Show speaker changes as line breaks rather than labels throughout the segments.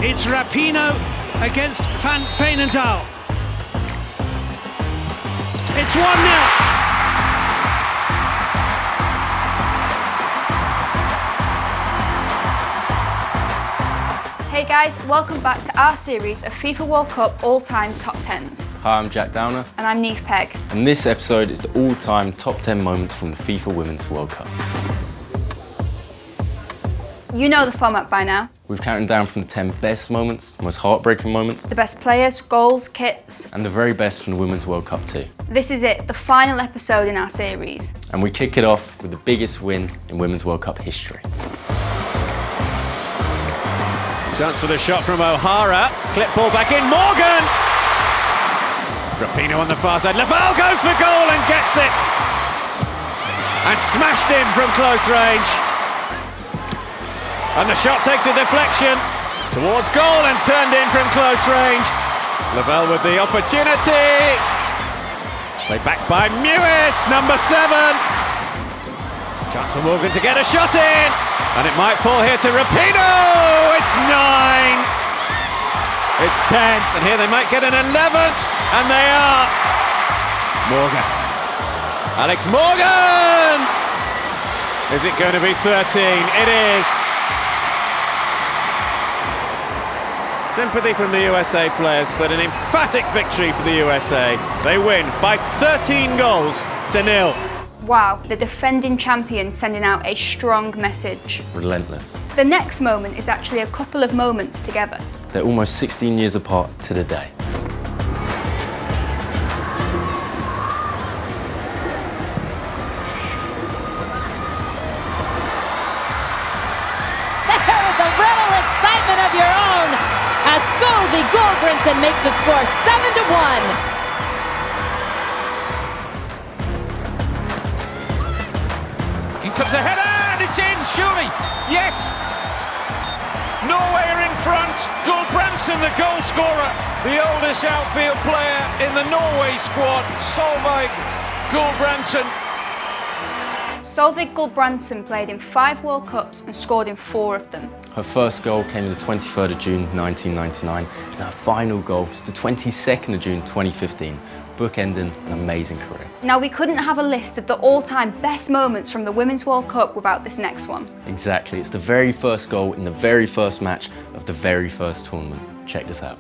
It's Rapinoe against Van Veenendaal. It's 1-0.
Hey guys, welcome back to our series of FIFA World Cup all-time top 10s.
Hi, I'm Jack Downer.
And I'm Neve Pegg.
And this episode is the all-time top 10 moments from the FIFA Women's World Cup.
You know the format by now.
We've counted down from the 10 best moments, the most heartbreaking moments,
The best players, goals, kits.
and the very best from the Women's World Cup too.
This is it, the final episode in our series.
And we kick it off with the biggest win in Women's World Cup history.
Chance for the shot from O'Hara. Clip ball back in. Morgan! Rapinoe on the far side. Laval goes for goal and gets it. And smashed in from close range. And the shot takes a deflection towards goal and turned in from close range. Laval with the opportunity. Played back by Mewis, number 7. Chance for Morgan to get a shot in. And it might fall here to Rapinoe. It's 9. It's 10. And here they might get an 11th. And they are. Morgan. Alex Morgan. Is it going to be 13? It is. Sympathy from the USA players, but an emphatic victory for the USA. They win by 13 goals to 0.
Wow, the defending champions sending out a strong message.
Relentless.
The next moment is actually a couple of moments together.
They're almost 16 years apart to the day.
There is a little excitement of your own as Solveig Gulbrandsen makes the score 7-1.
In comes a header and it's in, surely. Yes. Norway are in front. Gulbrandsen, the goal scorer, the oldest outfield player in the Norway squad. Solveig Gulbrandsen.
Solveig Gulbrandsen played in 5 World Cups and scored in 4 of them.
Her first goal came on the 23rd of June 1999, and her final goal was the 22nd of June 2015, bookending an amazing career.
Now, we couldn't have a list of the all-time best moments from the Women's World Cup without this next one.
Exactly, it's the very first goal in the very first match of the very first tournament. Check this out.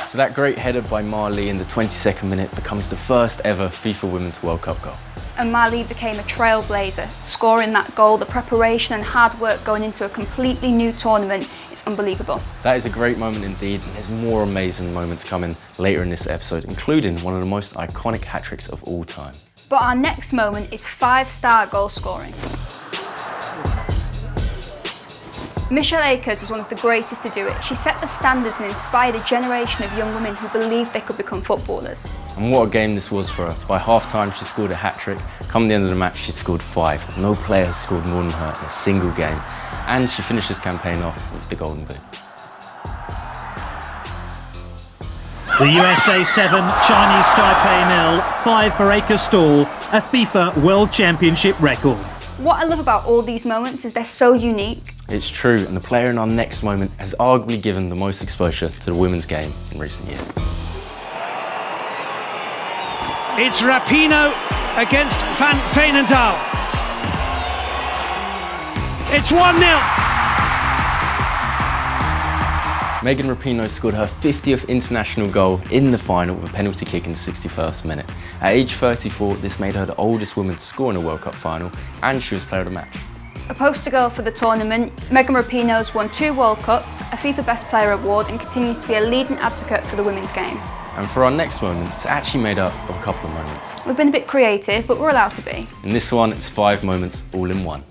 So that great header by Marta in the 22nd minute becomes the first ever FIFA Women's World Cup goal.
And Marta became a trailblazer, scoring that goal. The preparation and hard work going into a completely new tournament is unbelievable.
That is a great moment indeed, and there's more amazing moments coming later in this episode, including one of the most iconic hat-tricks of all time.
But our next moment is 5-star goal scoring. Michelle Akers was one of the greatest to do it. She set the standards and inspired a generation of young women who believed they could become footballers.
And what a game this was for her. By half-time she scored a hat-trick. Come the end of the match she scored 5. No player has scored more than her in a single game. And she finished this campaign off with the Golden Boot.
The USA 7, Chinese Taipei 0, 5 for Akers Stall, a FIFA World Championship record.
What I love about all these moments is they're so unique.
It's true, and the player in our next moment has arguably given the most exposure to the women's game in recent years.
It's Rapinoe against Van Veenendaal. It's 1-0.
Megan Rapinoe scored her 50th international goal in the final with a penalty kick in the 61st minute. At age 34, this made her the oldest woman to score in a World Cup final, and she was player of the match.
A poster girl for the tournament, Megan Rapinoe's won 2 World Cups, a FIFA Best Player award, and continues to be a leading advocate for the women's game.
And for our next moment, it's actually made up of a couple of moments.
We've been a bit creative, but we're allowed to be.
In this one, it's 5 moments all in one.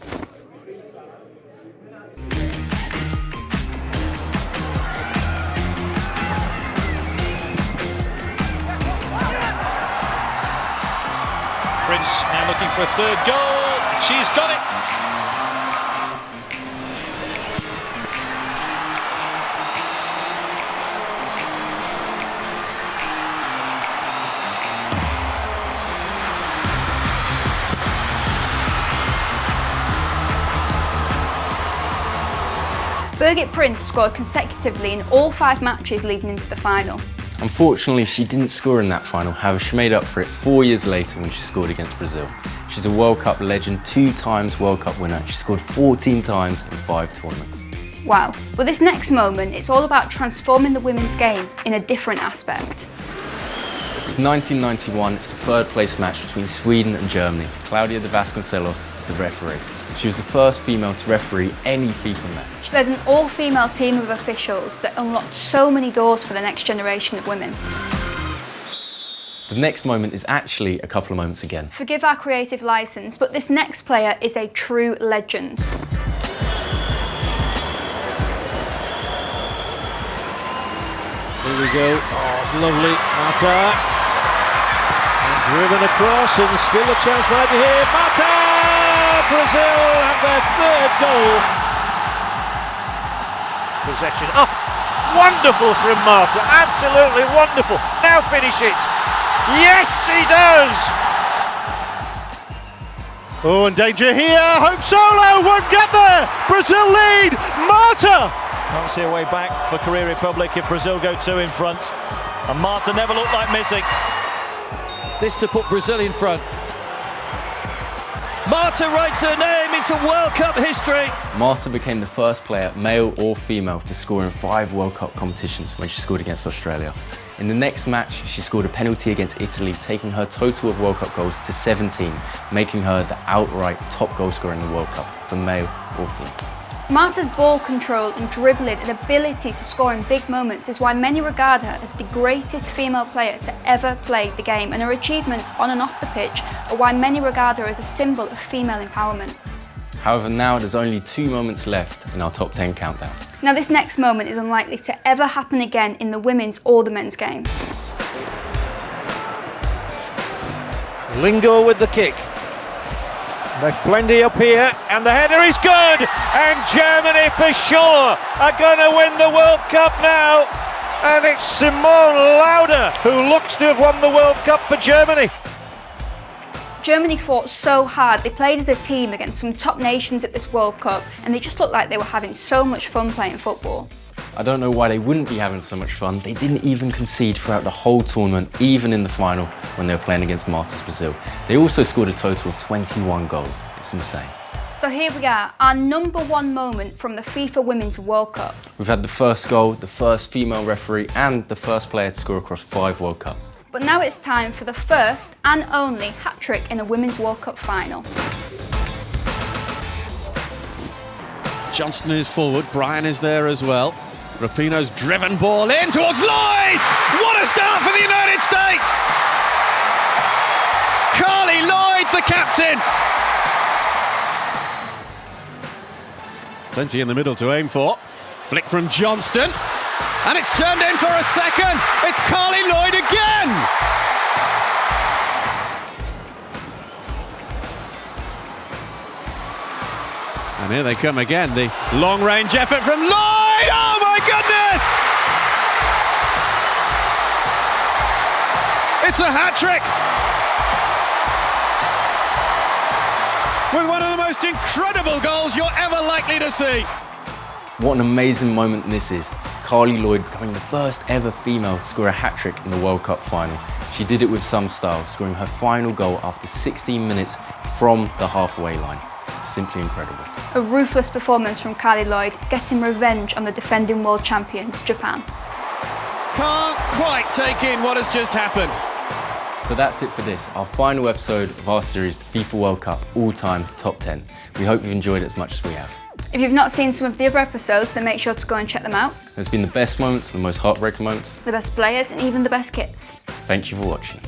Prinz now looking for a third goal. She's got it.
Birgit Prinz scored consecutively in all 5 matches leading into the final.
Unfortunately, she didn't score in that final, however she made up for it 4 years later when she scored against Brazil. She's a World Cup legend, 2 times World Cup winner. She scored 14 times in 5 tournaments.
Wow. But this next moment, it's all about transforming the women's game in a different aspect.
It's 1991, it's the 3rd place match between Sweden and Germany. Claudia de Vasconcelos is the referee. She was the first female to referee any FIFA match.
She led an all-female team of officials that unlocked so many doors for the next generation of women.
The next moment is actually a couple of moments again.
Forgive our creative license, but this next player is a true legend.
Here we go. Oh, it's lovely. Marta. And driven across, and still a chance might be here. Marta! Brazil have their 3rd goal. Possession. Oh, wonderful from Marta. Absolutely wonderful. Now finish it. Yes, she does. Oh, and danger here. Hope Solo won't get there. Brazil lead. Marta.
Can't see a way back for Korea Republic if Brazil go 2 in front. And Marta never looked like missing.
This to put Brazil in front. Marta writes her name into World Cup history.
Marta became the first player, male or female, to score in 5 World Cup competitions when she scored against Australia. In the next match, she scored a penalty against Italy, taking her total of World Cup goals to 17, making her the outright top goal scorer in the World Cup, for male or female.
Marta's ball control and dribbling and ability to score in big moments is why many regard her as the greatest female player to ever play the game, and her achievements on and off the pitch are why many regard her as a symbol of female empowerment.
However, now there's only 2 moments left in our top 10 countdown.
Now this next moment is unlikely to ever happen again in the women's or the men's game.
Lingo with the kick. There's plenty up here, and the header is good, and Germany for sure are going to win the World Cup now, and it's Simone Lauder who looks to have won the World Cup for Germany.
Germany fought so hard. They played as a team against some top nations at this World Cup, and they just looked like they were having so much fun playing football.
I don't know why they wouldn't be having so much fun. They didn't even concede throughout the whole tournament, even in the final when they were playing against Marta's Brazil. They also scored a total of 21 goals. It's insane.
So here we are, our #1 moment from the FIFA Women's World Cup.
We've had the first goal, the first female referee, and the first player to score across 5 World Cups.
But now it's time for the first and only hat-trick in a Women's World Cup final.
Johnston is forward, Bryan is there as well. Rapinoe's driven ball in towards Lloyd! What a start for the United States! Carli Lloyd, the captain! Plenty in the middle to aim for. Flick from Johnston. And it's turned in for a second. It's Carli Lloyd again! And here they come again, the long-range effort from Lloyd! Oh my goodness! It's a hat-trick! With one of the most incredible goals you're ever likely to see.
What an amazing moment this is. Carli Lloyd becoming the first ever female to score a hat-trick in the World Cup final. She did it with some style, scoring her final goal after 16 minutes from the halfway line. Simply incredible.
A ruthless performance from Carli Lloyd, getting revenge on the defending world champions, Japan.
Can't quite take in what has just happened.
So that's it for this, our final episode of our series, the FIFA World Cup All-Time Top 10. We hope you've enjoyed it as much as we have.
If you've not seen some of the other episodes, then make sure to go and check them out.
There's been the best moments, the most heartbreaking moments.
The best players and even the best kits.
Thank you for watching.